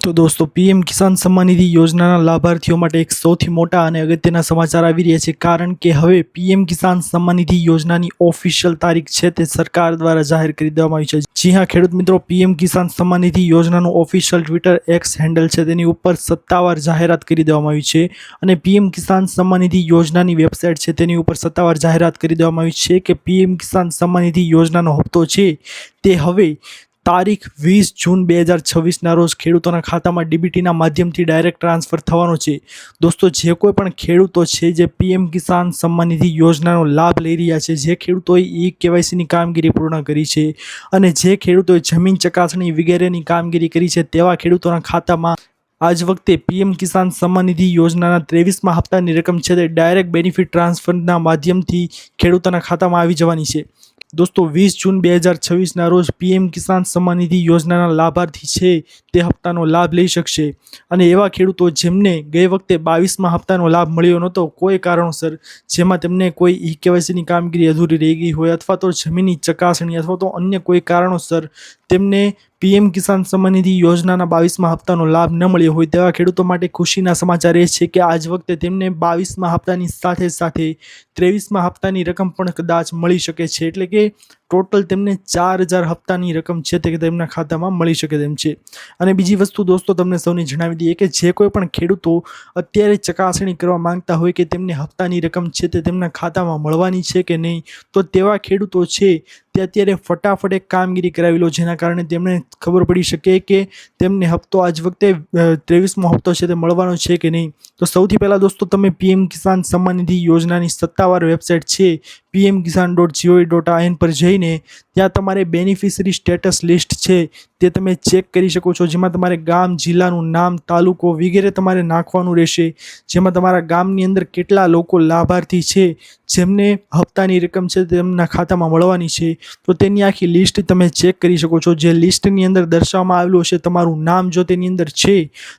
તો દોસ્તો પીએમ કિસાન સન્માન નિધિ યોજનાના લાભાર્થીઓ માટે એક સૌથી મોટા અને અગત્યના સમાચાર આવી રહ્યા છે, કારણ કે હવે પીએમ કિસાન સન્માન નિધિ યોજનાની ઓફિશિયલ તારીખ છે તે સરકાર દ્વારા જાહેર કરી દેવામાં આવી છે। જી હા ખેડૂત મિત્રો, પીએમ કિસાન સન્માન નિધિ યોજનાનું ઓફિશિયલ ટ્વિટર એક્સ હેન્ડલ છે તેની ઉપર સત્તાવાર જાહેરાત કરી દેવામાં આવી છે અને પીએમ કિસાન સન્માન નિધિ યોજનાની વેબસાઇટ છે તેની ઉપર સત્તાવાર જાહેરાત કરી દેવામાં આવી છે કે પીએમ કિસાન સન્માન નિધિ યોજનાનો હપ્તો છે તે હવે તારીખ 20 જૂન 2026ના રોજ ખેડૂતોના ખાતામાં ડીબીટીના માધ્યમથી ડાયરેક્ટ ટ્રાન્સફર થવાનો છે। દોસ્તો, જે કોઈ પણ ખેડૂતો છે જે પીએમ કિસાન સન્માન નિધિ યોજનાનો લાભ લઈ રહ્યા છે, જે ખેડૂતોએ કેવાયસીની કામગીરી પૂર્ણ કરી છે અને જે ખેડૂતોએ જમીન ચકાસણી વગેરેની કામગીરી કરી છે, તેવા ખેડૂતોના ખાતામાં આજ વખતે પીએમ કિસાન સન્માન નિધિ યોજનાના 23મા હપ્તાની રકમ છે તે ડાયરેક્ટ બેનિફિટ ટ્રાન્સફરના માધ્યમથી ખેડૂતોના ખાતામાં આવી જવાની છે। દોસ્તો, 20 જૂન 2026ના રોજ પીએમ કિસાન સન્માન નિધિ યોજનાના લાભાર્થી છે તે હપ્તાનો લાભ લઈ શકશે અને એવા ખેડૂતો જેમને ગઈ વખતે 22મા હપ્તાનો લાભ મળ્યો નહોતો કોઈ કારણોસર, જેમાં તેમને કોઈ ઈ કેવાયસીની કામગીરી અધૂરી રહી ગઈ હોય અથવા તો જમીનની ચકાસણી અથવા તો અન્ય કોઈ કારણોસર તેમને પીએમ કિસાન સન્માન નિધિ યોજનાના 22મા હપ્તાનો લાભ ન મળ્યો હોય, તેવા ખેડૂતો માટે ખુશીના સમાચાર એ છે કે આજ વખતે તેમને 22મા હપ્તાની સાથે સાથે 23મા હપ્તાની રકમ પણ કદાચ મળી શકે છે। એટલે કે ટોટલ તેમને 4000 હપ્તાની રકમ છે તે તેમના ખાતામાં મળી શકે તેમ છે। અને બીજી વસ્તુ દોસ્તો, તમને સૌને જણાવી દઈએ કે જે કોઈ પણ ખેડૂતો અત્યારે ચકાસણી કરવા માંગતા હોય કે તેમને હપ્તાની રકમ છે તે તેમના ખાતામાં મળવાની છે કે નહીં, તો તેવા ખેડૂતો છે તે અત્યારે ફટાફટ એક કામગીરી કરાવી લો, જેના કારણે તેમને ખબર પડી શકે કે તેમને હપ્તો આજ વખતે 23મો હપ્તો છે તે મળવાનો છે કે નહીં। તો સૌથી પહેલાં દોસ્તો, તમે પીએમ કિસાન સન્માન નિધિ યોજનાની સત્તાવાર વેબસાઇટ છે pmkisan.gov.in પર જઈને ત્યાં તમારે બેનિફિશરી સ્ટેટસ લિસ્ટ છે તે તમે ચેક કરી શકો છો, જેમાં તમારે ગામ, જિલ્લાનું નામ, તાલુકો વગેરે તમારે નાખવાનું રહેશે, જેમાં તમારા ગામની અંદર કેટલા લોકો લાભાર્થી છે જેમને હપ્તાની રકમ છે તેમના ખાતામાં મળવાની છે, તો તેની આખી લિસ્ટ તમે ચેક કરી શકો છો। જે લિસ્ટની અંદર દર્શાવવામાં આવેલું હશે તમારું નામ જો તેની અંદર છે,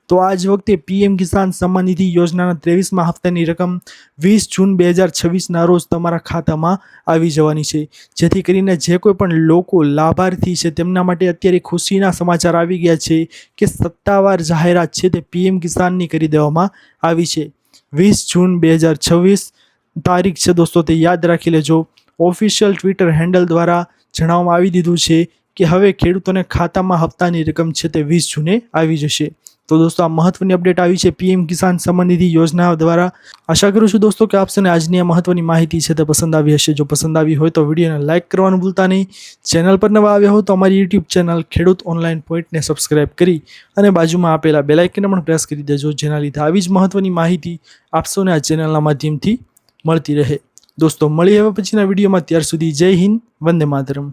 તો આજ વખતે પીએમ કિસાન સન્માન નિધિ યોજનાના 23મા હપ્તાની રકમ 20 જૂન 2026ના રોજ તમારા ખાતામાં આવી જવાની છે, જેથી કરીને જે કોઈ પણ લોકો લાભાર્થી છે તેમના માટે અત્યારે ખુશીના સમાચાર આવી ગયા છે કે સત્તાવાર જાહેરાત છે તે પીએમ કિસાનની કરી દેવામાં આવી છે। 20 જૂન 2026 તારીખ છે દોસ્તો, તે યાદ રાખી લેજો। ઓફિશિયલ ટ્વિટર હેન્ડલ દ્વારા જણાવવામાં આવી દીધું છે કે હવે ખેડૂતોને ખાતામાં હપ્તાની રકમ છે તે 20 જૂને આવી જશે। તો દોસ્તો, આ મહત્વની અપડેટ આવી છે પીએમ કિસાન સન્માન નિધિ યોજના દ્વારા। આશા કરું છું દોસ્તો કે આપને આજની આ મહત્વની માહિતી છે તે પસંદ આવી હશે। જો પસંદ આવી હોય તો વિડીયોને લાઇક કરવાનું ભૂલતા નહીં। ચેનલ પર નવા આવ્યા હો તો અમારી યુટ્યુબ ચેનલ ખેડૂત ઓનલાઈન પોઈન્ટને સબસ્ક્રાઇબ કરી અને બાજુમાં આપેલા બેલ આઇકનને પણ પ્રેસ કરી દેજો, જેના લીધે આવી જ મહત્વની માહિતી આપસોને આ ચેનલના માધ્યમથી મળતી રહે। દોસ્તો, મળી હવે પછીના વિડીયોમાં, ત્યાર સુધી જય હિન્દ, વંદે માતરમ।